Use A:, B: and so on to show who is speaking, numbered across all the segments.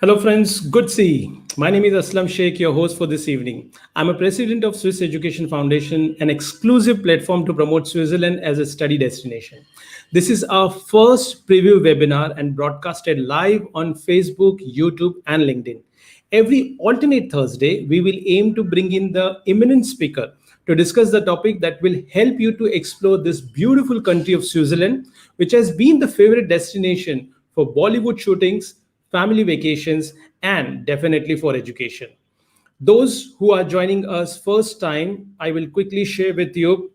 A: Hello, friends. Good to see you. My name is Aslam Sheikh, your host for this evening. I'm a president of Swiss Education Foundation, an exclusive platform to promote Switzerland as a study destination. This is our first preview webinar and broadcasted live on Facebook, YouTube, and LinkedIn. Every alternate Thursday, we will aim to bring in the eminent speaker to discuss the topic that will help you to explore this beautiful country of Switzerland, which has been the favorite destination for Bollywood shootings, family vacations, and definitely for education. Those who are joining us first time, I will quickly share with you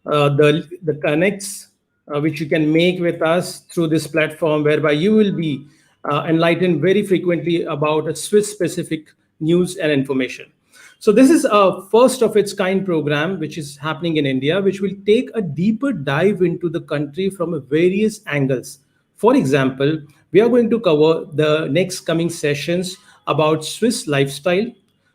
A: the connects which you can make with us through this platform, whereby you will be enlightened very frequently about a Swiss specific news and information. So this is a first of its kind program which is happening in India, which will take a deeper dive into the country from various angles. For example, we are going to cover the next coming sessions about Swiss lifestyle,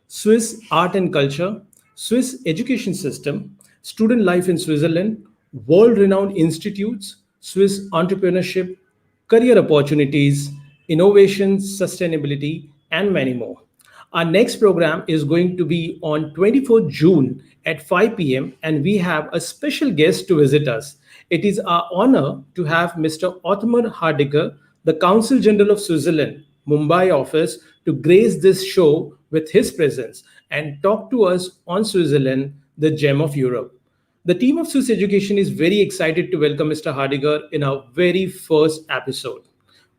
A: Swiss art and culture, Swiss education system, student life in Switzerland, world renowned institutes, Swiss entrepreneurship, career opportunities, innovation, sustainability, and many more. Our next program is going to be on 24th June at 5 p.m. and we have a special guest to visit us. It is our honor to have Mr. Otmar Hardiker, the Consul General of Switzerland, Mumbai office, to grace this show with his presence and talk to us on Switzerland, the gem of Europe. The team of Swiss Education is very excited to welcome Mr. Hardiger in our very first episode.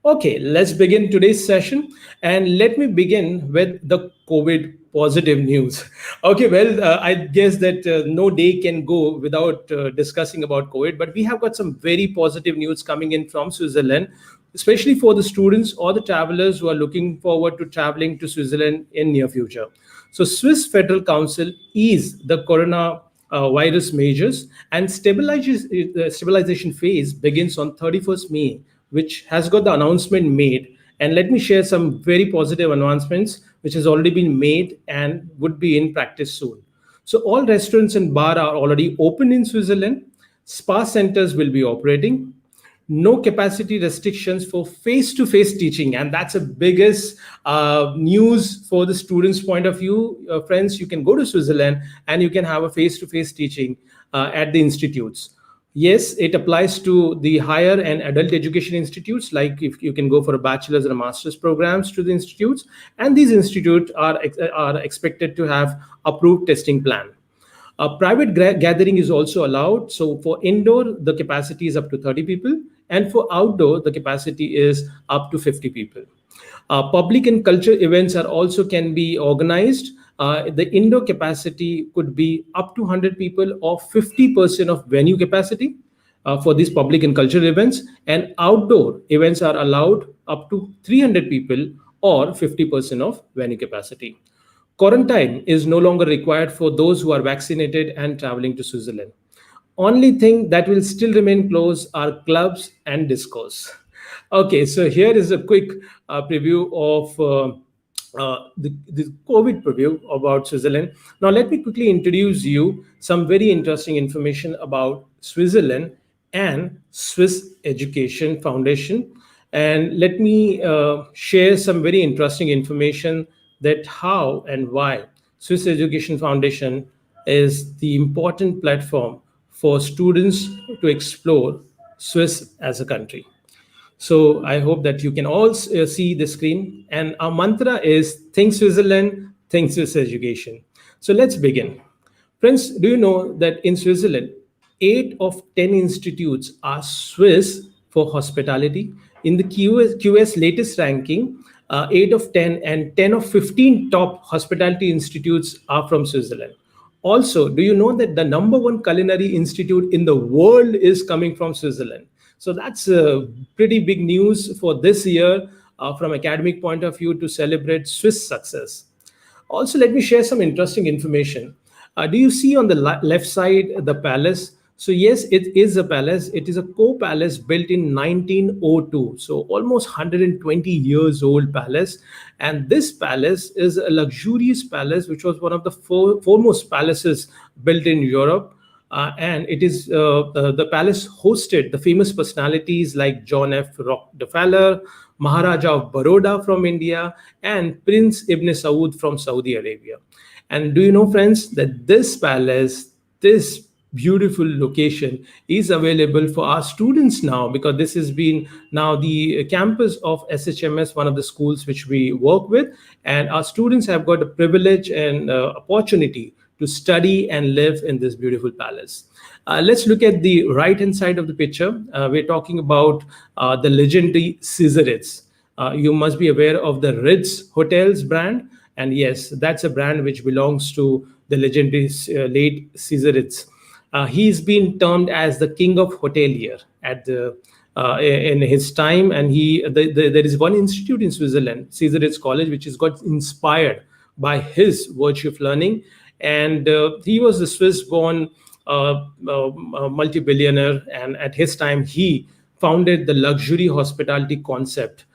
A: Okay, let's begin today's session. And let me begin with the COVID positive news. Okay, well, I guess that no day can go without discussing about COVID, but we have got some very positive news coming in from Switzerland, especially for the students or the travelers who are looking forward to traveling to Switzerland in near future. So Swiss Federal Council eased the corona virus measures and stabilization phase begins on 31st May, which has got the announcement made. And let me share some very positive announcements which has already been made and would be in practice soon. So all restaurants and bar are already open in Switzerland. Spa centers will be operating. No capacity restrictions for face-to-face teaching, and that's the biggest news for the students' point of view. Friends, you can go to Switzerland and you can have a face-to-face teaching at the institutes. Yes, it applies to the higher and adult education institutes, like if you can go for a bachelor's and a master's programs to the institutes, and these institutes are expected to have approved testing plan. A private gathering is also allowed. So for indoor, the capacity is up to 30 people, and for outdoor, the capacity is up to 50 people. Public and culture events are also can be organized. The indoor capacity could be up to 100 people or 50% of venue capacity for these public and cultural events, and outdoor events are allowed up to 300 people or 50% of venue capacity. Quarantine is no longer required for those who are vaccinated and traveling to Switzerland. Only thing that will still remain closed are clubs and discos. Okay, so here is a quick preview of the COVID preview about Switzerland. Now, let me quickly introduce you some very interesting information about Switzerland and Swiss Education Foundation. And let me share some very interesting information that how and why Swiss Education Foundation is the important platform for students to explore Swiss as a country. So I hope that you can all see the screen. And our mantra is Think Switzerland, Think Swiss Education. So let's begin. Friends, do you know that in Switzerland, 8 of 10 institutes are Swiss for hospitality? In the QS latest ranking, 8 of 10 and 10 of 15 top hospitality institutes are from Switzerland. Also, do you know that the number one culinary institute in the world is coming from Switzerland? So that's pretty big news for this year from academic point of view to celebrate Swiss success. Also, let me share some interesting information. Do you see on the left side the palace? So yes, it is a palace. It is a co-palace built in 1902. So almost 120 years old palace. And this palace is a luxurious palace, which was one of the foremost palaces built in Europe. and it is the palace hosted the famous personalities like John F. Rockefeller, Maharaja of Baroda from India, and Prince Ibn Saud from Saudi Arabia. And do you know, friends, that this palace, this beautiful location is available for our students now, because this has been now the campus of SHMS, one of the schools which we work with, and our students have got a privilege and opportunity to study and live in this beautiful palace. Let's look at the right hand side of the picture. We're talking about the legendary Caesar Ritz. You must be aware of the Ritz Hotels brand. And yes, that's a brand which belongs to the legendary late Caesar Ritz. He's been termed as the king of hotelier at the in his time, and there is one institute in Switzerland, Caesar Ritz College, which has got inspired by his virtue of learning. And he was a Swiss-born multi-billionaire, and at his time he founded the luxury hospitality concept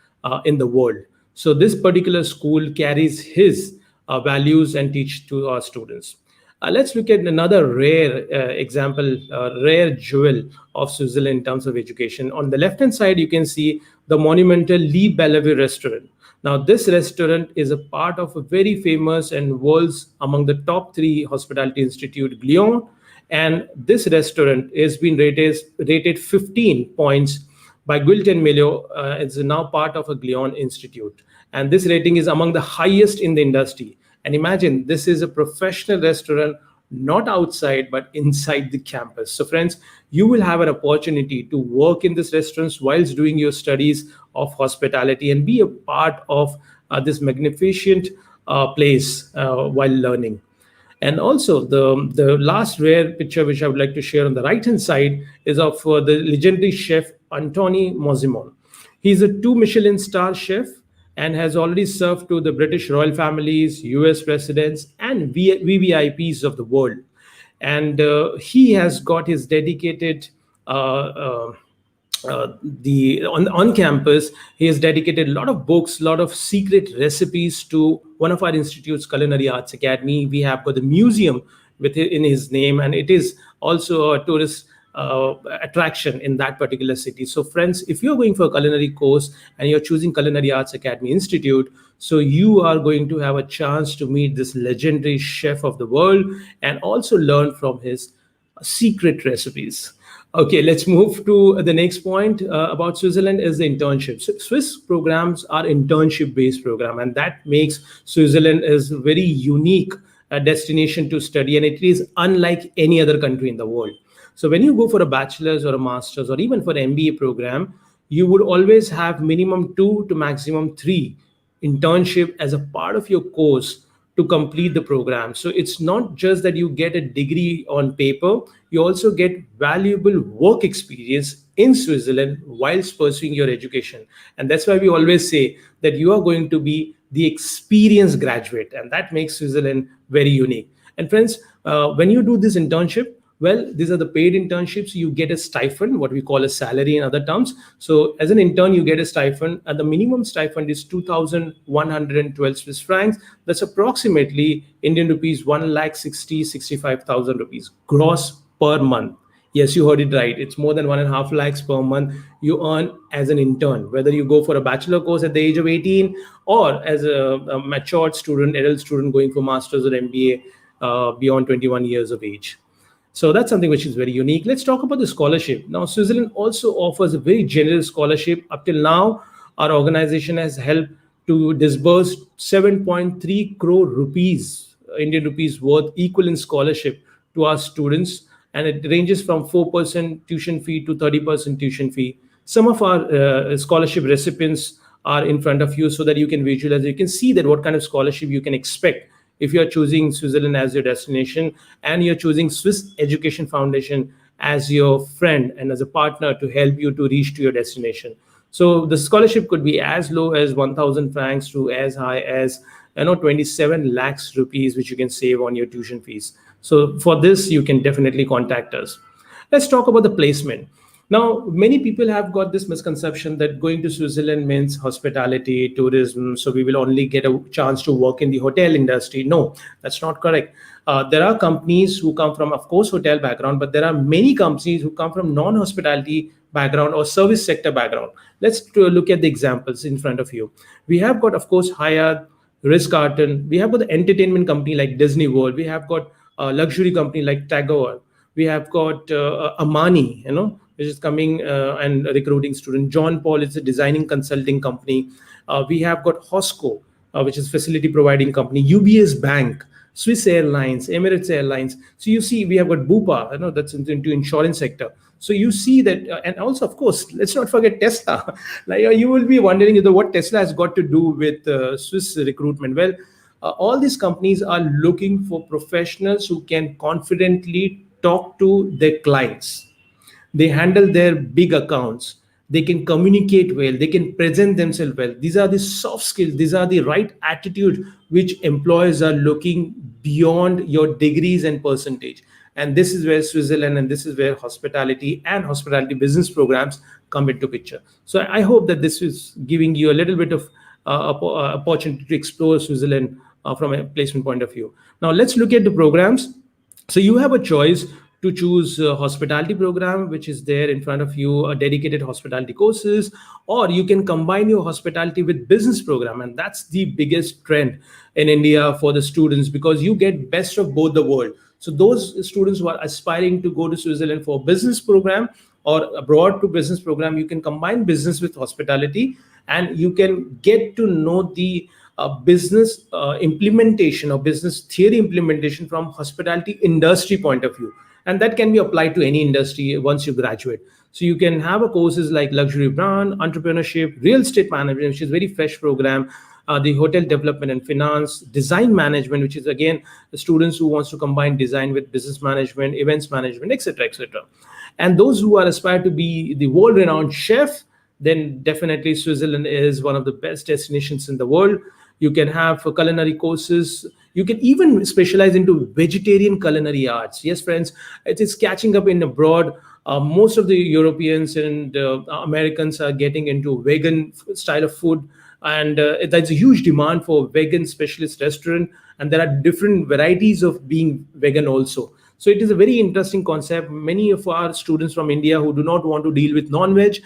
A: in the world. So this particular school carries his values and teach to our students. Let's look at another rare example, rare jewel of Switzerland in terms of education. On the left-hand side, you can see the monumental Le Bellevue restaurant. Now, this restaurant is a part of a very famous and world's among the top 3 hospitality institute, Glion. And this restaurant has been rated 15 points by Guilton Mello. It's now part of a Glion Institute. And this rating is among the highest in the industry. And imagine, this is a professional restaurant, not outside, but inside the campus. So friends, you will have an opportunity to work in this restaurant whilst doing your studies of hospitality and be a part of this magnificent place while learning. And also the last rare picture which I would like to share on the right hand side is of the legendary chef Anthony Mozimon. He's a 2 Michelin star chef and has already served to the British royal families, US presidents, and VVIPs of the world. And he has got his dedicated on campus. He has dedicated a lot of books, a lot of secret recipes to one of our institutes, Culinary Arts Academy. We have got the museum in his name, and it is also a tourist attraction in that particular city. So friends, if you're going for a culinary course and you're choosing Culinary Arts Academy Institute, so you are going to have a chance to meet this legendary chef of the world and also learn from his secret recipes. Okay, let's move to the next point about Switzerland is the internship. So Swiss programs are internship-based program, and that makes Switzerland is a very unique destination to study, and it is unlike any other country in the world. So when you go for a bachelor's or a master's or even for an MBA program, you would always have minimum 2 to maximum 3 internship as a part of your course to complete the program. So it's not just that you get a degree on paper, you also get valuable work experience in Switzerland whilst pursuing your education. And that's why we always say that you are going to be the experienced graduate, and that makes Switzerland very unique. And friends, when you do this internship, well, these are the paid internships. You get a stipend, what we call a salary in other terms. So as an intern, you get a stipend, and the minimum stipend is 2,112 Swiss francs. That's approximately Indian rupees 1,65,000 rupees gross per month. Yes, you heard it right. It's more than 1.5 lakhs per month you earn as an intern, whether you go for a bachelor course at the age of 18 or as a matured student, adult student going for master's or MBA beyond 21 years of age. So that's something which is very unique. Let's talk about the scholarship. Now, Switzerland also offers a very generous scholarship. Up till now, our organization has helped to disburse 7.3 crore rupees, Indian rupees worth equal in scholarship to our students. And it ranges from 4% tuition fee to 30% tuition fee. Some of our scholarship recipients are in front of you so that you can visualize. You can see that what kind of scholarship you can expect if you're choosing Switzerland as your destination and you're choosing Swiss Education Foundation as your friend and as a partner to help you to reach to your destination. So the scholarship could be as low as 1,000 francs to as high as 27 lakhs rupees, which you can save on your tuition fees. So for this, you can definitely contact us. Let's talk about the placement. Now, many people have got this misconception that going to Switzerland means hospitality, tourism, so we will only get a chance to work in the hotel industry. No, that's not correct. There are companies who come from, of course, hotel background, but there are many companies who come from non-hospitality background or service sector background. Let's look at the examples in front of you. We have got, of course, Hyatt, Ritz-Carlton. We have got the entertainment company like Disney World. We have got a luxury company like Tagore. We have got Amani, which is coming and recruiting students. John Paul is a designing consulting company. We have got Hosco, which is facility providing company. UBS Bank, Swiss Airlines, Emirates Airlines. So you see, we have got Bupa, that's into insurance sector. So you see that, and also, of course, let's not forget Tesla. Like you will be wondering what Tesla has got to do with Swiss recruitment. Well, all these companies are looking for professionals who can confidently talk to their clients. They handle their big accounts. They can communicate well. They can present themselves well. These are the soft skills. These are the right attitude which employers are looking beyond your degrees and percentage. And this is where Switzerland and this is where hospitality and hospitality business programs come into picture. So I hope that this is giving you a little bit of opportunity to explore Switzerland from a placement point of view. Now let's look at the programs. So you have a choice to choose a hospitality program, which is there in front of you, a dedicated hospitality courses, or you can combine your hospitality with business program. And that's the biggest trend in India for the students, because you get best of both the world. So those students who are aspiring to go to Switzerland for business program or abroad to business program, you can combine business with hospitality, and you can get to know the business implementation or business theory implementation from hospitality industry point of view. And that can be applied to any industry once you graduate. So you can have a courses like luxury brand, entrepreneurship, real estate management, which is very fresh program, the hotel development and finance, design management, which is again the students who wants to combine design with business management, events management, etc., etc. And those who are aspired to be the world-renowned chef, then definitely Switzerland is one of the best destinations in the world. You can have culinary courses. You can even specialize into vegetarian culinary arts. Yes, friends, it is catching up in abroad. Most of the Europeans and Americans are getting into vegan style of food, and there's a huge demand for vegan specialist restaurant, and there are different varieties of being vegan also. So it is a very interesting concept. Many of our students from India who do not want to deal with non-veg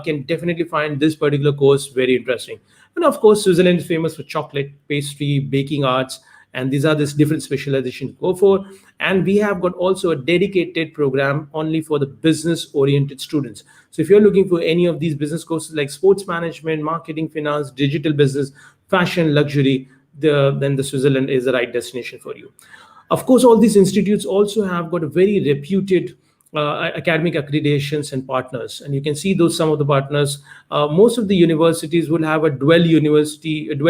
A: can definitely find this particular course very interesting. And of course, Switzerland is famous for chocolate, pastry, baking arts, and these are this different specializations to go for. And we have got also a dedicated program only for the business-oriented students. So if you're looking for any of these business courses like sports management, marketing, finance, digital business, fashion, luxury, then the Switzerland is the right destination for you. Of course, all these institutes also have got a very reputed academic accreditations and partners, and you can see those some of the partners. Most of the universities will have a dual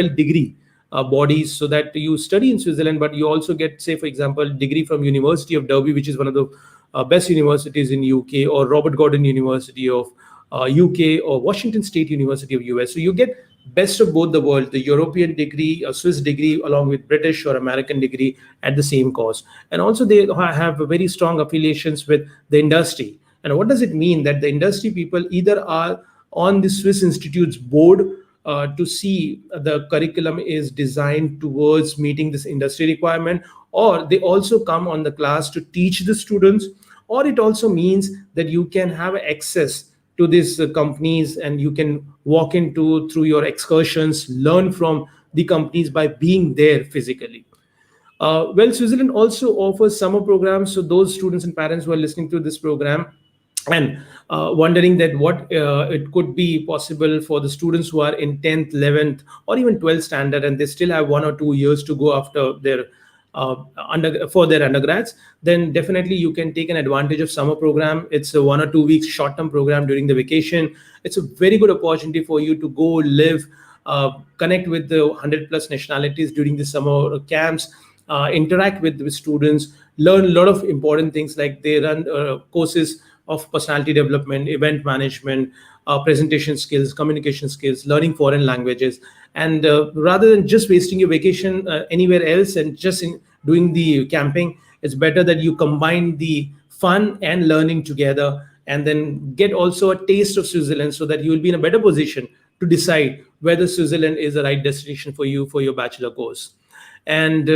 A: degree bodies, so that you study in Switzerland, but you also get, say, for example, degree from University of Derby, which is one of the best universities in UK, or Robert Gordon University of UK, or Washington State University of US. So you get best of both the world, the European degree, a Swiss degree, along with British or American degree at the same course. And also they have very strong affiliations with the industry. And what does it mean? That the industry people either are on the Swiss Institute's board to see the curriculum is designed towards meeting this industry requirement, or they also come on the class to teach the students, or it also means that you can have access to these companies, and you can walk into through your excursions, learn from the companies by being there physically. Well, Switzerland also offers summer programs. So those students and parents who are listening to this program and wondering that what it could be possible for the students who are in 10th, 11th, or even 12th standard, and they still have 1 or 2 years to go after their for their undergrads, then definitely you can take an advantage of summer program. It's a 1 or 2 weeks short-term program during the vacation. It's a very good opportunity for you to go live, connect with the 100 plus nationalities during the summer camps, interact with the students, learn a lot of important things, like they run courses of personality development, event management, presentation skills, communication skills, learning foreign languages. And rather than just wasting your vacation anywhere else and just doing the camping, it's better that you combine the fun and learning together, and then get also a taste of Switzerland, so that you will be in a better position to decide whether Switzerland is the right destination for you for your bachelor course. And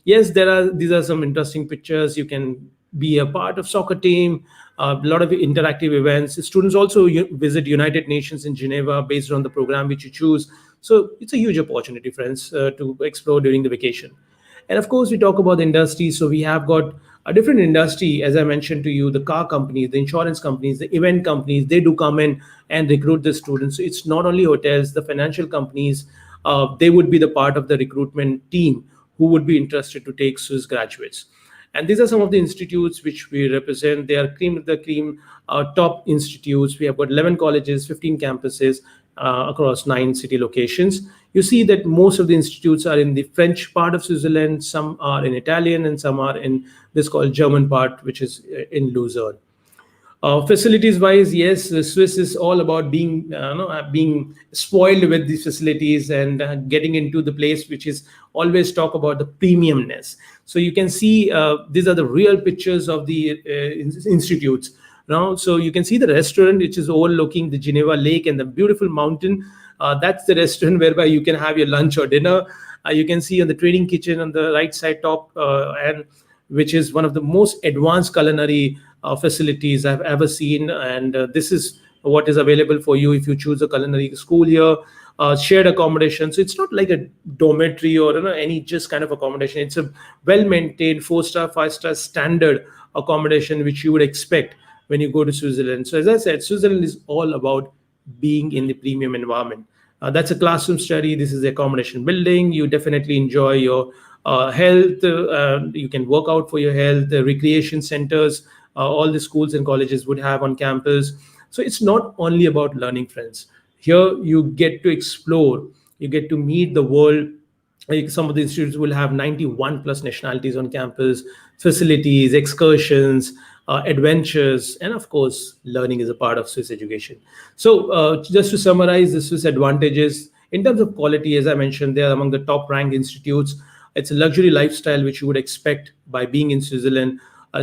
A: yes, these are some interesting pictures. You can be a part of soccer team, a lot of interactive events. Students also visit United Nations in Geneva based on the program which you choose. So it's a huge opportunity, friends, to explore during the vacation. And of course, we talk about the industry. So we have got a different industry, as I mentioned to you, the car companies, the insurance companies, the event companies, they do come in and recruit the students. So it's not only hotels, the financial companies, they would be the part of the recruitment team who would be interested to take Swiss graduates. And these are some of the institutes which we represent. They are cream of the cream, top institutes. We have got 11 colleges, 15 campuses across 9 city locations. You see that most of the institutes are in the French part of Switzerland, some are in Italian, and some are in this called German part, which is in Lucerne. Facilities wise, yes, the Swiss is all about being spoiled with these facilities, and getting into the place which is always talk about the premiumness. So you can see these are the real pictures of the institutes. So you can see the restaurant which is overlooking the Geneva Lake and the beautiful mountain. That's the restaurant whereby you can have your lunch or dinner. You can see on the training kitchen on the right side top, and which is one of the most advanced culinary facilities I've ever seen. And this is what is available for you if you choose a culinary school here. Shared accommodation. So it's not like a dormitory or any just kind of accommodation. It's a well-maintained 4-star, 5-star standard accommodation which you would expect when you go to Switzerland. So as I said, Switzerland is all about being in the premium environment. That's a classroom study. This is the accommodation building. You definitely enjoy your health. You can work out for your health. The recreation centers, all the schools and colleges would have on campus. So it's not only about learning, friends. Here you get to explore. You get to meet the world. Like some of the institutes will have 91 plus nationalities on campus, facilities, excursions, adventures, and of course, learning is a part of Swiss education. So just to summarize the Swiss advantages, in terms of quality, as I mentioned, they are among the top ranked institutes. It's a luxury lifestyle which you would expect by being in Switzerland.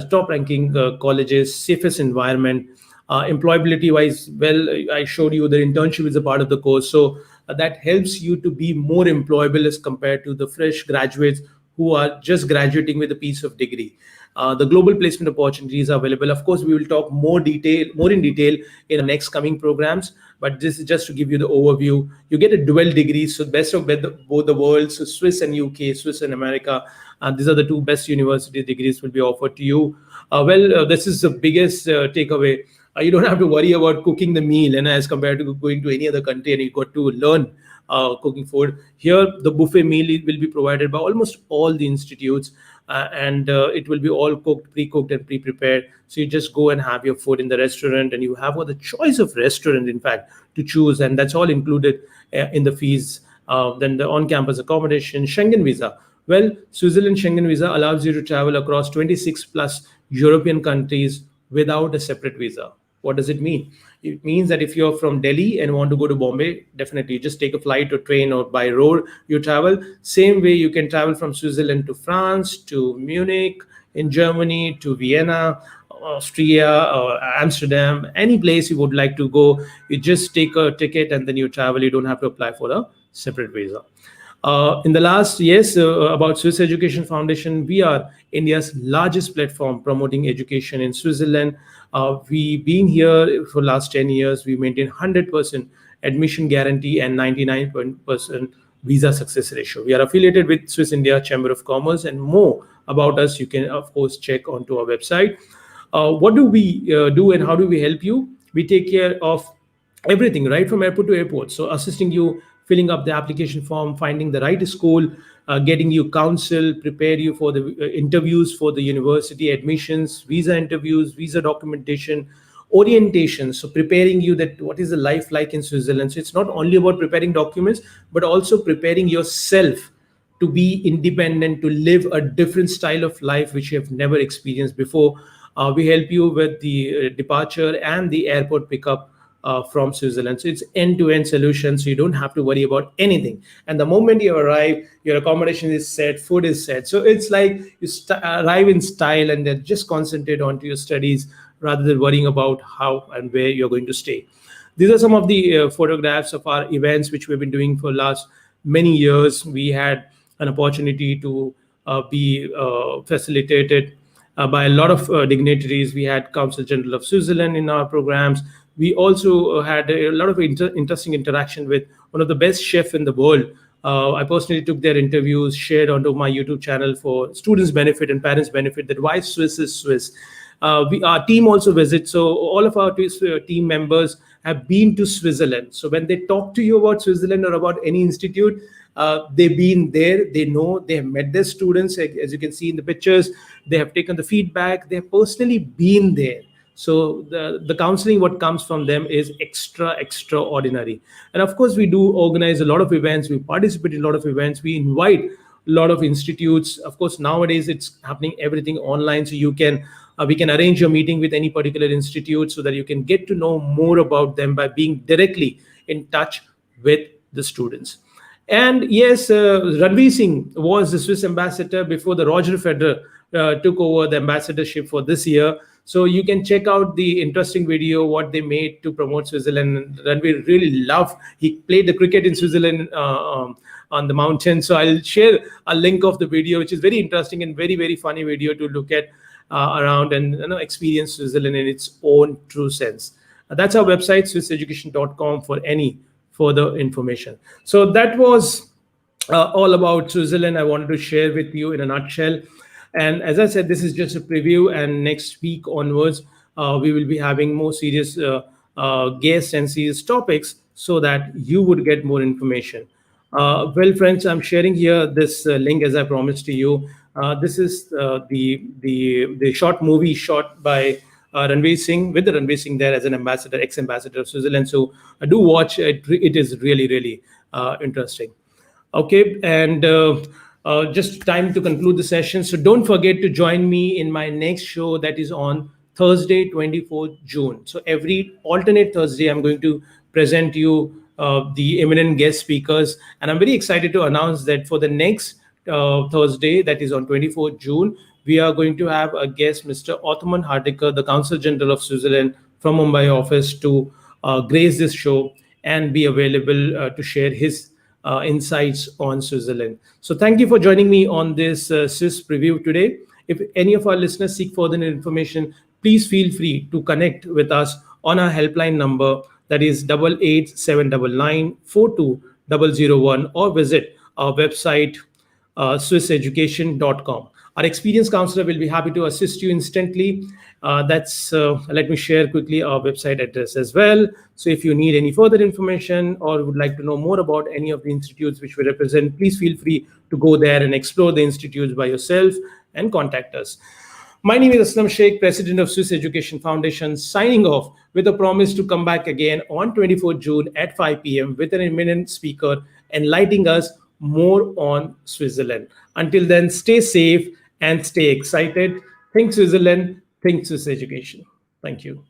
A: Top ranking colleges, safest environment, employability wise, well, I showed you the internship is a part of the course. So that helps you to be more employable as compared to the fresh graduates who are just graduating with a piece of degree. The global placement opportunities are available. Of course, we will talk more in detail in the next coming programs. But this is just to give you the overview. You get a dual degree, so best of both the worlds, so Swiss and UK, Swiss and America. And these are the two best university degrees will be offered to you. This is the biggest takeaway. You don't have to worry about cooking the meal, and as compared to going to any other country and you got to learn cooking food. Here, the buffet meal will be provided by almost all the institutes, and it will be all cooked, pre-cooked and pre-prepared. So you just go and have your food in the restaurant, and you have all the choice of restaurant, in fact, to choose, and that's all included in the fees. Then the on-campus accommodation, Schengen visa. Well, Switzerland Schengen visa allows you to travel across 26 plus European countries without a separate visa. What does it mean? It means that if you're from Delhi and want to go to Bombay, definitely just take a flight or train or by road, you travel. Same way you can travel from Switzerland to France, to Munich, in Germany, to Vienna, Austria, or Amsterdam, any place you would like to go. You just take a ticket and then you travel. You don't have to apply for a separate visa. In the last years, about Swiss Education Foundation, we are India's largest platform promoting education in Switzerland. We've been here for last 10 years. We maintain 100% admission guarantee and 99% visa success ratio. We are affiliated with Swiss India Chamber of Commerce, and more about us, you can, of course, check onto our website. What do we do and how do we help you? We take care of everything, right from airport to airport. So assisting you filling up the application form, finding the right school, getting you counsel, prepare you for the interviews for the university admissions, visa interviews, visa documentation, orientation. So preparing you that what is the life like in Switzerland. So it's not only about preparing documents, but also preparing yourself to be independent, to live a different style of life which you have never experienced before. We help you with the departure and the airport pickup from Switzerland. So it's end-to-end solution, so you don't have to worry about anything. And the moment you arrive, your accommodation is set, food is set. So it's like you arrive in style and then just concentrate onto your studies. rather than worrying about how and where you're going to stay. These are some of the photographs of our events which we've been doing for last many years. We had an opportunity to be facilitated by a lot of dignitaries. We had Council General of Switzerland in our programs. We also had a lot of interesting interaction with one of the best chefs in the world. I personally took their interviews, shared onto my YouTube channel for students' benefit and parents' benefit, that why Swiss is Swiss. Our team also visits, so all of our team members have been to Switzerland. So when they talk to you about Switzerland or about any institute, they've been there, they know, they have met their students, as you can see in the pictures, they have taken the feedback, they have personally been there. So the counseling, what comes from them is extraordinary. And of course, we do organize a lot of events, we participate in a lot of events, we invite a lot of institutes. Of course, nowadays it's happening everything online, so you can we can arrange your meeting with any particular institute so that you can get to know more about them by being directly in touch with the students. And yes, Ranveer Singh was the Swiss ambassador before the Roger Federer took over the ambassadorship for this year. So you can check out the interesting video what they made to promote Switzerland. Ranveer really loved. He played the cricket in Switzerland on the mountain. So I'll share a link of the video, which is very interesting and very funny video to look at around and experience Switzerland in its own true sense. That's our website, swisseducation.com, for any further information. So that was all about Switzerland I wanted to share with you in a nutshell. And as I said, this is just a preview, and next week onwards, we will be having more serious guests and serious topics so that you would get more information. Well, friends, I'm sharing here this link as I promised to you. This is the short movie shot by Ranveer Singh, with the Ranveer Singh there as an ambassador, ex-ambassador of Switzerland. So do watch it. It is really interesting. Okay, and just time to conclude the session. So don't forget to join me in my next show that is on Thursday, 24th June. So every alternate Thursday, I'm going to present you the eminent guest speakers. And I'm very excited to announce that for the next Thursday, that is on 24th June, we are going to have a guest, Mr. Othman Hardikar, the Consul General of Switzerland from Mumbai office, to grace this show and be available to share his insights on Switzerland. So thank you for joining me on this Swiss preview today. If any of our listeners seek further information, please feel free to connect with us on our helpline number, that is 8879942001, or visit our website, swisseducation.com. Our experienced counselor will be happy to assist you instantly. Let me share quickly our website address as well. So if you need any further information or would like to know more about any of the institutes which we represent, please feel free to go there and explore the institutes by yourself and contact us. My name is Aslam Sheikh, President of Swiss Education Foundation, signing off with a promise to come back again on 24th June at 5 p.m. with an eminent speaker enlightening us more on Switzerland. Until then, stay safe and stay excited. Think Switzerland, think Swiss education. Thank you.